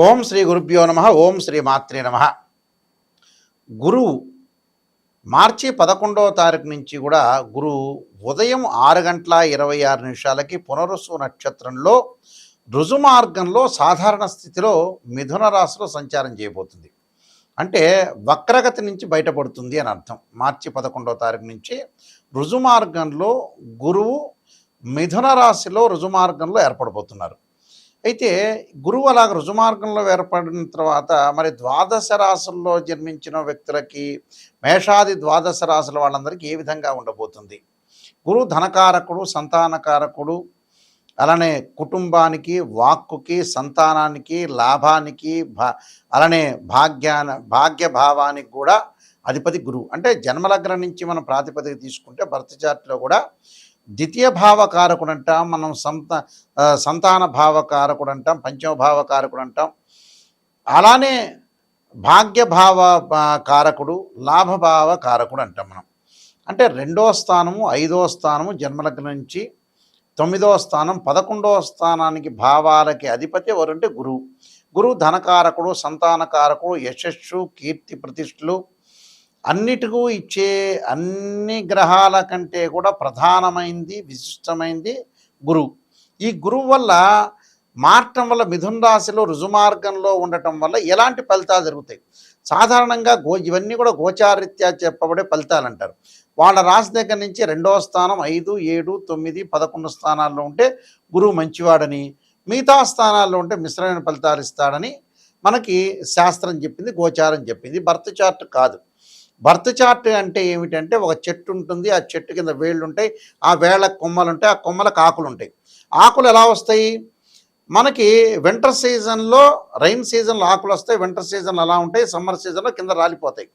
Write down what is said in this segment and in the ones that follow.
ఓం శ్రీ గురుభ్యో నమ. ఓం శ్రీ మాత్రే నమ. గురువు మార్చి 11వ తారీఖు నుంచి కూడా గురువు ఉదయం 6:26 పునరుసు నక్షత్రంలో రుజుమార్గంలో సాధారణ స్థితిలో మిథున రాశిలో సంచారం చేయబోతుంది. అంటే వక్రగతి నుంచి బయటపడుతుంది అని అర్థం. మార్చి 11వ తారీఖు నుంచి రుజుమార్గంలో గురువు మిథున రాశిలో రుజుమార్గంలో ఏర్పడబోతున్నారు. అయితే గురువు అలాగ రుజుమార్గంలో ఏర్పడిన తర్వాత మరి ద్వాదశ రాశుల్లో జన్మించిన వ్యక్తులకి, మేషాది ద్వాదశ రాశుల వాళ్ళందరికీ ఏ విధంగా ఉండబోతుంది? గురువు ధనకారకుడు, సంతానకారకుడు, అలానే కుటుంబానికి, వాక్కుకి, సంతానానికి, లాభానికి, అలానే భాగ్యభావానికి కూడా అధిపతి గురువు. అంటే జన్మలగ్నం నుంచి మనం ప్రాతిపదిక తీసుకుంటే బర్త్ చార్ట్లో కూడా ద్వితీయ భావకారకుడు అంటాం, మనం సంతాన భావకారకుడు అంటాం, పంచమ భావకారకుడు అంటాం. అలానే భాగ్యభావ కారకుడు, లాభభావ కారకుడు అంటాం మనం. అంటే 2వ స్థానము, 5వ స్థానము జన్మలగ్నం నుంచి 9వ స్థానం, 11వ స్థానానికి భావాలకి అధిపతి ఎవరంటే గురువు. గురువు ధనకారకుడు, సంతానకారకుడు, యశస్సు, కీర్తి ప్రతిష్టలు అన్నిటికూ ఇచ్చే అన్ని గ్రహాల కంటే కూడా ప్రధానమైంది, విశిష్టమైంది గురువు. ఈ గురువు వల్ల మారటం వల్ల మిథున రాశిలో రుజుమార్గంలో ఉండటం వల్ల ఎలాంటి ఫలితాలు జరుగుతాయి? సాధారణంగా ఇవన్నీ కూడా గోచారీత్యా చెప్పబడే ఫలితాలు అంటారు. వాళ్ళ రాశి దగ్గర నుంచి 2వ స్థానం, 5, 7, 9, 11 స్థానాల్లో ఉంటే గురువు మంచివాడని, మిగతా స్థానాల్లో ఉంటే మిశ్రమైన ఫలితాలు ఇస్తాడని మనకి శాస్త్రం చెప్పింది, గోచారం చెప్పింది. బర్త్ చార్ట్ కాదు. బర్త్ చార్ట్ అంటే ఏమిటంటే ఒక చెట్టు ఉంటుంది, ఆ చెట్టు కింద వేళ్ళు ఉంటాయి, ఆ వేళ్ళకు కొమ్మలు ఉంటాయి, ఆ కొమ్మలకు ఆకులు ఉంటాయి. ఆకులు ఎలా వస్తాయి? మనకి వింటర్ సీజన్లో, రైన్ సీజన్లో ఆకులు వస్తాయి, వింటర్ సీజన్లో అలా ఉంటాయి, సమ్మర్ సీజన్లో కింద రాలిపోతాయి.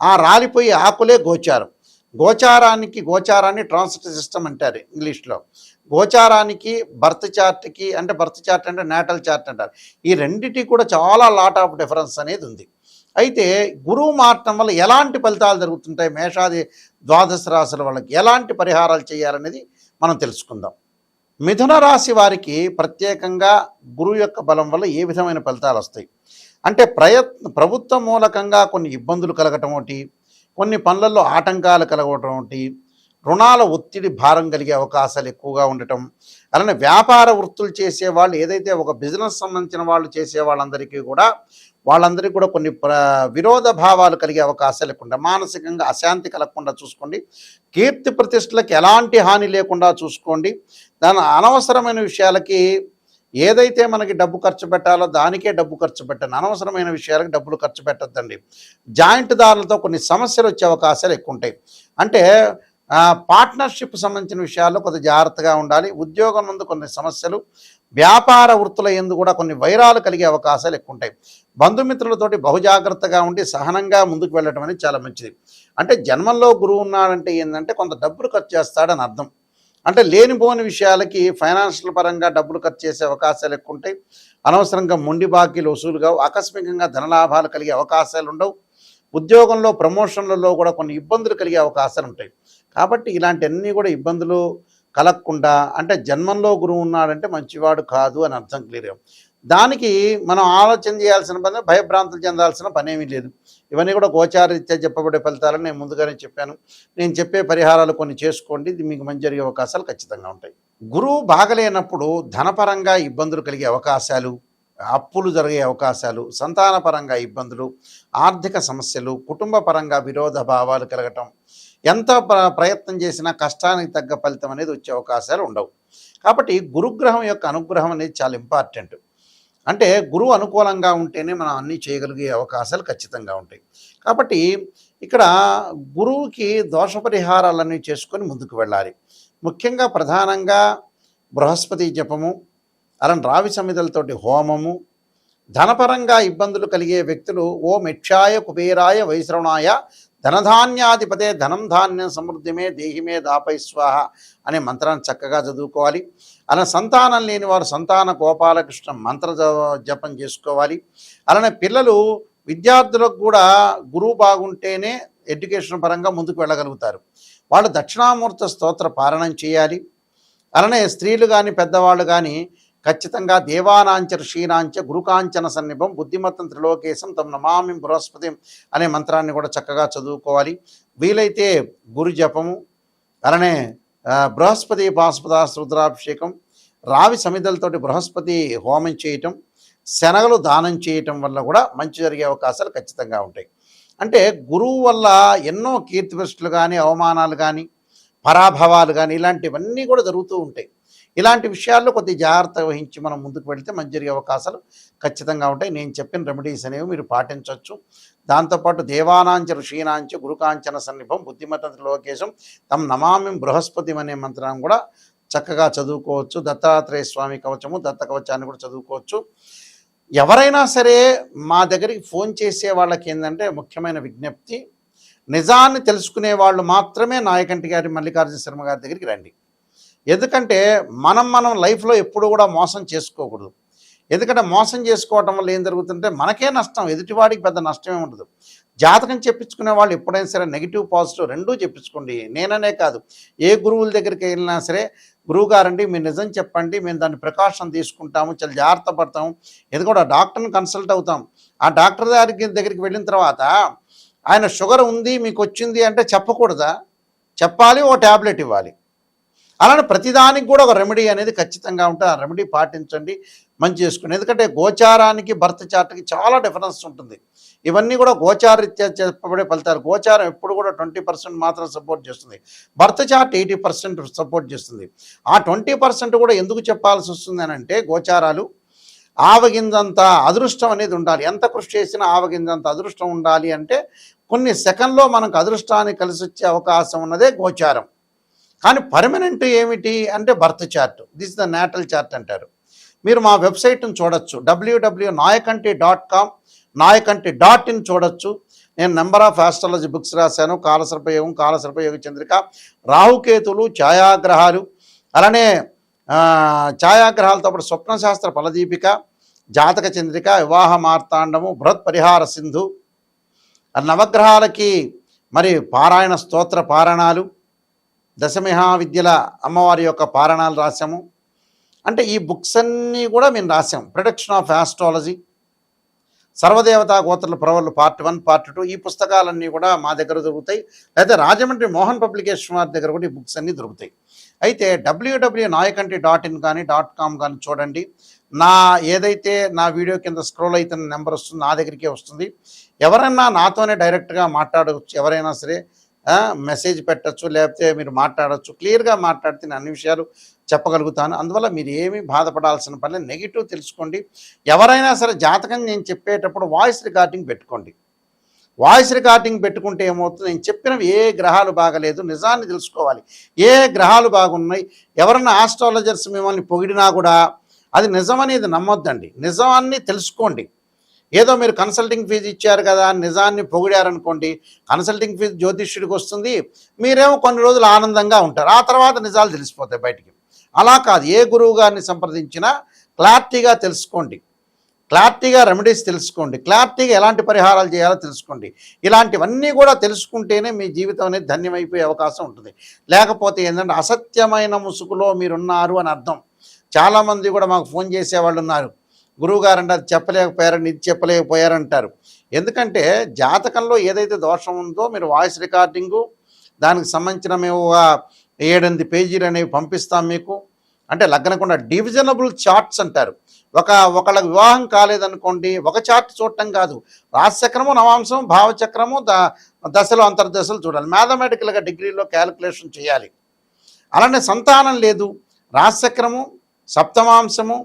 ఆ రాలిపోయి ఆకులే గోచారం. గోచారాన్ని ట్రాన్సిట్ సిస్టమ్ అంటారు ఇంగ్లీష్లో. గోచారానికి బర్త్ చార్ట్కి, అంటే బర్త్ చార్ట్ అంటే నేటల్ చార్ట్ అంటారు. ఈ రెండిటి కూడా చాలా లాట్ ఆఫ్ డిఫరెన్స్ అనేది ఉంది. అయితే గురువు మారటం వల్ల ఎలాంటి ఫలితాలు జరుగుతుంటాయి, మేషాది ద్వాదశ రాశుల వాళ్ళకి ఎలాంటి పరిహారాలు చేయాలనేది మనం తెలుసుకుందాం. మిథున రాశి వారికి ప్రత్యేకంగా గురువు యొక్క బలం వల్ల ఏ విధమైన ఫలితాలు వస్తాయి అంటే ప్రభుత్వ మూలకంగా కొన్ని ఇబ్బందులు కలగటం ఒకటి, కొన్ని పనులలో ఆటంకాలు కలగటం ఒకటి, రుణాల ఒత్తిడి భారం కలిగే అవకాశాలు ఎక్కువగా ఉండటం, అలానే వ్యాపార వృత్తులు చేసేవాళ్ళు, ఏదైతే ఒక బిజినెస్ సంబంధించిన వాళ్ళు చేసే వాళ్ళందరికీ కూడా కొన్ని విరోధ భావాలు కలిగే అవకాశాలు ఎక్కువ ఉంటాయి. మానసికంగా అశాంతి కలగకుండా చూసుకోండి. కీర్తి ప్రతిష్టలకు ఎలాంటి హాని లేకుండా చూసుకోండి. దాని అనవసరమైన విషయాలకి ఏదైతే మనకి డబ్బు ఖర్చు పెట్టాలో దానికే డబ్బు ఖర్చు పెట్టండి. అనవసరమైన విషయాలకు డబ్బులు ఖర్చు పెట్టద్దండి. జాయింట్ దారులతో కొన్ని సమస్యలు వచ్చే అవకాశాలు ఎక్కువ ఉంటాయి. అంటే పార్ట్నర్షిప్ సంబంధించిన విషయాల్లో కొద్దిగా జాగ్రత్తగా ఉండాలి. ఉద్యోగం ముందు కొన్ని సమస్యలు, వ్యాపార వృత్తుల యందు కూడా కొన్ని వైరాలు కలిగే అవకాశాలు ఎక్కువ ఉంటాయి. బంధుమిత్రులతోటి బహుజాగ్రత్తగా ఉండి సహనంగా ముందుకు వెళ్ళడం అనేది చాలా మంచిది. అంటే జన్మంలో గురువు ఉన్నాడంటే ఏంటంటే కొంత డబ్బులు ఖర్చు చేస్తాడని అర్థం. అంటే లేనిపోని విషయాలకి ఫైనాన్షియల్ పరంగా డబ్బులు ఖర్చు చేసే అవకాశాలు ఎక్కువ ఉంటాయి. అనవసరంగా మొండి బాకీలు వసూలుగా, ఆకస్మికంగా ధనలాభాలు కలిగే అవకాశాలు ఉండవు. ఉద్యోగంలో ప్రమోషన్లలో కూడా కొన్ని ఇబ్బందులు కలిగే అవకాశాలు ఉంటాయి. కాబట్టి ఇలాంటివన్నీ కూడా ఇబ్బందులు కలగకుండా, అంటే జన్మంలో గురువు ఉన్నాడంటే మంచివాడు కాదు అని అర్థం క్లియర్గా. దానికి మనం ఆలోచన చేయాల్సిన పని, భయభ్రాంతులు చెందాల్సిన పనేమీ లేదు. ఇవన్నీ కూడా గోచారీత్యా చెప్పబడే ఫలితాలని నేను ముందుగానే చెప్పాను. నేను చెప్పే పరిహారాలు కొన్ని చేసుకోండి, ఇది మీకు మంచి జరిగే అవకాశాలు ఖచ్చితంగా ఉంటాయి. గురువు బాగలేనప్పుడు ధనపరంగా ఇబ్బందులు కలిగే అవకాశాలు, అప్పులు జరిగే అవకాశాలు, సంతానపరంగా ఇబ్బందులు, ఆర్థిక సమస్యలు, కుటుంబ పరంగా విరోధ భావాలు కలగటం, ఎంత ప్రయత్నం చేసినా కష్టానికి తగ్గ ఫలితం అనేది వచ్చే అవకాశాలు ఉండవు. కాబట్టి గురుగ్రహం యొక్క అనుగ్రహం అనేది చాలా ఇంపార్టెంట్. అంటే గురువు అనుకూలంగా ఉంటేనే మనం అన్నీ చేయగలిగే అవకాశాలు ఖచ్చితంగా ఉంటాయి. కాబట్టి ఇక్కడ గురువుకి దోష పరిహారాలన్నీ చేసుకొని ముందుకు వెళ్ళాలి. ముఖ్యంగా ప్రధానంగా బృహస్పతి జపము, అలాంటి రావి సమిధలతోటి హోమము, ధనపరంగా ఇబ్బందులు కలిగే వ్యక్తులు ఓం యక్షాయ కుబేరాయ వైశ్రవణాయ ధనధాన్యాధిపతే ధనం ధాన్యం సమృద్ధిమే దేహిమే దాపై స్వాహ అనే మంత్రాన్ని చక్కగా చదువుకోవాలి. అలా సంతానం లేని వారు సంతాన గోపాలకృష్ణ మంత్ర జపం చేసుకోవాలి. అలానే పిల్లలు, విద్యార్థులకు కూడా గురువు బాగుంటేనే ఎడ్యుకేషన్ పరంగా ముందుకు వెళ్ళగలుగుతారు. వాళ్ళు దక్షిణామూర్తి స్తోత్ర పారాయణం చేయాలి. అలానే స్త్రీలు కానీ పెద్దవాళ్ళు కానీ ఖచ్చితంగా దేవానాంచ ఋషీనాంచ గురుకాంచన సన్నిభం బుద్ధిమత్తం త్రిలోకేశం తమ నమామి బృహస్పతి అనే మంత్రాన్ని కూడా చక్కగా చదువుకోవాలి. వీలైతే గురు జపము, అలానే బృహస్పతి పాశుపదాస్త్ర రుద్రాభిషేకం, రావి సమిధలతోటి బృహస్పతి హోమం చేయటం, శనగలు దానం చేయటం వల్ల కూడా మంచి జరిగే అవకాశాలు ఖచ్చితంగా ఉంటాయి. అంటే గురువు వల్ల ఎన్నో కీర్తిప్రతిష్టలు కానీ, అవమానాలు కానీ, పరాభవాలు కానీ ఇలాంటివన్నీ కూడా జరుగుతూ ఉంటాయి. ఇలాంటి విషయాల్లో కొద్దిగా జాగ్రత్త వహించి మనం ముందుకు వెళితే మంచి జరిగే అవకాశాలు ఖచ్చితంగా ఉంటాయి. నేను చెప్పిన రెమెడీస్ అనేవి మీరు పాటించవచ్చు. దాంతోపాటు దేవానాంచ ఋషీనాంచ గురుకాంచన సన్నిభం బుద్ధిమత్త త్రిలోకేశం తమ నమామి బృహస్పతి అనే మంత్రాన్ని కూడా చక్కగా చదువుకోవచ్చు. దత్తాత్రేయ స్వామి కవచము, దత్త కవచాన్ని కూడా చదువుకోవచ్చు. ఎవరైనా సరే మా దగ్గరికి ఫోన్ చేసే వాళ్ళకి ఏంటంటే ముఖ్యమైన విజ్ఞప్తి, నిజాన్ని తెలుసుకునే వాళ్ళు మాత్రమే నాయకంటి గారి మల్లికార్జున శర్మ గారి దగ్గరికి రండి. ఎందుకంటే మనం లైఫ్లో ఎప్పుడు కూడా మోసం చేసుకోకూడదు. ఎందుకంటే మోసం చేసుకోవటం వల్ల ఏం జరుగుతుంటే మనకే నష్టం, ఎదుటివాడికి పెద్ద నష్టమే ఉండదు. జాతకం చెప్పించుకునే వాళ్ళు ఎప్పుడైనా సరే నెగిటివ్ పాజిటివ్ రెండూ చెప్పించుకోండి. నేననే కాదు, ఏ గురువుల దగ్గరికి వెళ్ళినా సరే, గురువుగారండి మీరు నిజం చెప్పండి, మేము దాన్ని ప్రికాషన్ తీసుకుంటాము, చాలా జాగ్రత్త పడతాము. ఎందుకంటే డాక్టర్ని కన్సల్ట్ అవుతాం. ఆ డాక్టర్ దగ్గరికి వెళ్ళిన తర్వాత ఆయన షుగర్ ఉంది మీకు వచ్చింది అంటే చెప్పకూడదా? చెప్పాలి, ఓ ట్యాబ్లెట్ ఇవ్వాలి. అలానే ప్రతిదానికి కూడా ఒక రెమెడీ అనేది ఖచ్చితంగా ఉంటుంది. ఆ రెమెడీ పాటించండి, మంచి చేసుకుని. ఎందుకంటే గోచారానికి బర్త్ చార్ట్కి చాలా డిఫరెన్స్ ఉంటుంది. ఇవన్నీ కూడా గోచారీత్యా చెప్పబడే ఫలితాలు. గోచారం ఎప్పుడు కూడా 20% మాత్రం సపోర్ట్ చేస్తుంది, బర్త్ చార్ట్ 80% సపోర్ట్ చేస్తుంది. ఆ 20% కూడా ఎందుకు చెప్పాల్సి వస్తుంది అని అంటే, గోచారాలు ఆవగింజంత అదృష్టం అనేది ఉండాలి. ఎంత కృషి చేసినా ఆవగింజంత అదృష్టం ఉండాలి అంటే కొన్ని సెకండ్లో మనకు అదృష్టాన్ని కలిసి వచ్చే అవకాశం ఉన్నదే గోచారం. కానీ పర్మనెంట్ ఏమిటి అంటే birth chart. This the natal chart అంటారు. మీరు మా వెబ్సైట్ని చూడొచ్చు, www.nayakanti.com, nayakanti.in చూడొచ్చు. నేను నెంబర్ ఆఫ్ ఆస్ట్రాలజీ బుక్స్ రాశాను. కాలసర్పయోగం, కాలసర్పయోగ చంద్రిక, రాహుకేతులు, ఛాయాగ్రహాలు, అలానే ఛాయాగ్రహాలతో పాటు స్వప్నశాస్త్ర ఫలదీపిక, జాతక చంద్రిక, వివాహ మార్తాండము, బృహత్ పరిహార సింధు, నవగ్రహాలకి మరి పారాయణ స్తోత్ర పారాయణాలు, దశమహావిద్యల అమ్మవారి యొక్క పారాయణాలు రాశాము. అంటే ఈ బుక్స్ అన్నీ కూడా మేము రాసాం. ప్రొడక్షన్ ఆఫ్ ఆస్ట్రాలజీ, సర్వదేవతా గోత్రుల ప్రవర్లు పార్ట్ 1, పార్ట్ 2 ఈ పుస్తకాలన్నీ కూడా మా దగ్గర దొరుకుతాయి. అయితే రాజమండ్రి మోహన్ పబ్లికేషన్ వారి దగ్గర కూడా ఈ బుక్స్ అన్నీ దొరుకుతాయి. అయితే www.nayakanti.in కానీ .com కానీ చూడండి. ఏదైతే నా వీడియో కింద స్క్రోల్ అవుతున్న నెంబర్ వస్తుంది, నా దగ్గరికే వస్తుంది. ఎవరైనా నాతోనే డైరెక్ట్గా మాట్లాడవచ్చు. ఎవరైనా సరే మెసేజ్ పెట్టచ్చు, లేకపోతే మీరు మాట్లాడచ్చు. క్లియర్గా మాట్లాడితే నేను అన్ని విషయాలు చెప్పగలుగుతాను. అందువల్ల మీరు ఏమీ బాధపడాల్సిన పని, నెగిటివ్ తెలుసుకోండి. ఎవరైనా సరే జాతకం నేను చెప్పేటప్పుడు వాయిస్ రికార్డింగ్ పెట్టుకోండి. వాయిస్ రికార్డింగ్ పెట్టుకుంటే ఏమవుతుంది, నేను చెప్పినవి ఏ గ్రహాలు బాగలేదు, నిజాన్ని తెలుసుకోవాలి. ఏ గ్రహాలు బాగున్నాయి. ఎవరైనా ఆస్ట్రాలజర్స్ మిమ్మల్ని పొగిడినా కూడా అది నిజమనేది నమ్మొద్దండి. నిజాన్ని తెలుసుకోండి. ఏదో మీరు కన్సల్టింగ్ ఫీజు ఇచ్చారు కదా నిజాన్ని పొగిడారనుకోండి, కన్సల్టింగ్ ఫీజు జ్యోతిష్యుడికి వస్తుంది, మీరేమో కొన్ని రోజులు ఆనందంగా ఉంటారు, ఆ తర్వాత నిజాలు తెలిసిపోతాయి బయటికి. అలా కాదు, ఏ గురువు గారిని సంప్రదించినా క్లారిటీగా తెలుసుకోండి, క్లారిటీగా రెమెడీస్ తెలుసుకోండి, క్లారిటీగా ఎలాంటి పరిహారాలు చేయాలో తెలుసుకోండి. ఇలాంటివన్నీ కూడా తెలుసుకుంటేనే మీ జీవితం అనేది ధన్యమైపోయే అవకాశం ఉంటుంది. లేకపోతే ఏంటంటే అసత్యమైన ముసుగులో మీరున్నారు అని అర్థం. చాలామంది కూడా మాకు ఫోన్ చేసేవాళ్ళు ఉన్నారు, గురువుగారంటే అది చెప్పలేకపోయారని, ఇది చెప్పలేకపోయారంటారు. ఎందుకంటే జాతకంలో ఏదైతే దోషం ఉందో మీరు వాయిస్ రికార్డింగు, దానికి సంబంధించిన మేము 7-8 పేజీలు అనేవి పంపిస్తాం మీకు. అంటే లగ్నకుండా డివిజనబుల్ చార్ట్స్ అంటారు. ఒకళ్ళకి వివాహం కాలేదనుకోండి, ఒక చార్ట్ చూడటం కాదు, రాశిచక్రము, నవాంశం, భావచక్రము, దశలు, అంతర్దశలు చూడాలి. మ్యాథమెటికల్గా డిగ్రీలో క్యాలిక్యులేషన్ చేయాలి. అలానే సంతానం లేదు, రాశిచక్రము, సప్తమాంశము,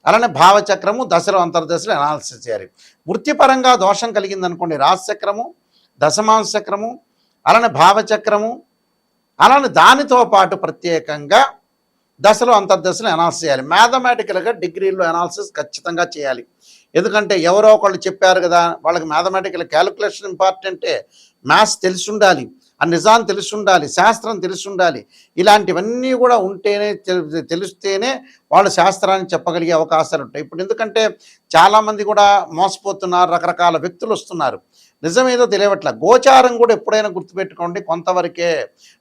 అలానే భావచక్రము, దశలు, అంతర్దశలు అనాలిసిస్ చేయాలి. వృత్తిపరంగా దోషం కలిగిందనుకోండి, రాశిచక్రము, దశమాంశ చక్రము, అలానే భావచక్రము, అలానే దానితో పాటు ప్రత్యేకంగా దశలు, అంతర్దశలు అనాలిసిస్ చేయాలి. మ్యాథమెటికల్గా డిగ్రీలో అనాలిసిస్ ఖచ్చితంగా చేయాలి. ఎందుకంటే ఎవరో ఒకళ్ళు చెప్పారు కదా, వాళ్ళకి మ్యాథమెటికల్ క్యాలిక్యులేషన్ ఇంపార్టెంటే, మ్యాథ్స్ తెలిసి ఉండాలి. ఆ నిజాన్ని తెలిసి ఉండాలి, శాస్త్రం తెలిసి ఉండాలి. ఇలాంటివన్నీ కూడా ఉంటేనే తెలిస్తేనే వాళ్ళు శాస్త్రాన్ని చెప్పగలిగే అవకాశాలు ఉంటాయి. ఇప్పుడు ఎందుకంటే చాలామంది కూడా మోసపోతున్నారు, రకరకాల వ్యక్తులు వస్తున్నారు. నిజమేదో తెలియవట్ల. గోచారం కూడా ఎప్పుడైనా గుర్తుపెట్టుకోండి, కొంతవరకే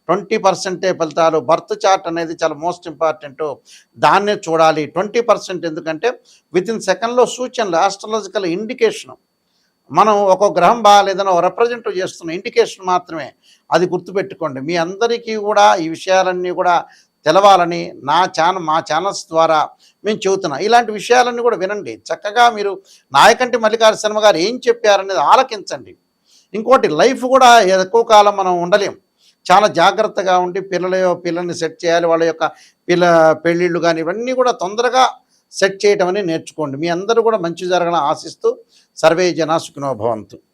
20% ఫలితాలు. బర్త్ చార్ట్ అనేది చాలా మోస్ట్ ఇంపార్టెంటు, దాన్నే చూడాలి. 20% ఎందుకంటే వితిన్ సెకండ్లో సూచనలు, ఆస్ట్రాలజికల్ ఇండికేషను. మనం ఒక గ్రహం బాగాలేదని ఒక రిప్రజెంట్ చేస్తున్న ఇండికేషన్ మాత్రమే. అది గుర్తుపెట్టుకోండి. మీ అందరికీ కూడా ఈ విషయాలన్నీ కూడా తెలవాలని మా ఛానల్స్ ద్వారా మేము చెబుతున్నాం. ఇలాంటి విషయాలన్నీ కూడా వినండి. చక్కగా మీరు నాయకంటి మల్లికార్జున శర్మ గారు ఏం చెప్పారనేది ఆలకించండి. ఇంకోటి, లైఫ్ కూడా ఎక్కువ కాలం మనం ఉండలేం. చాలా జాగ్రత్తగా ఉండి పిల్లల్ని సెట్ చేయాలి. వాళ్ళ యొక్క పెళ్ళిళ్ళు కానీ ఇవన్నీ కూడా తొందరగా సెట్ చేయటం అనేది నేర్చుకోండి. మీ అందరూ కూడా మంచి జరగాలని ఆశిస్తూ సర్వే జనా సుఖినో భవంతు.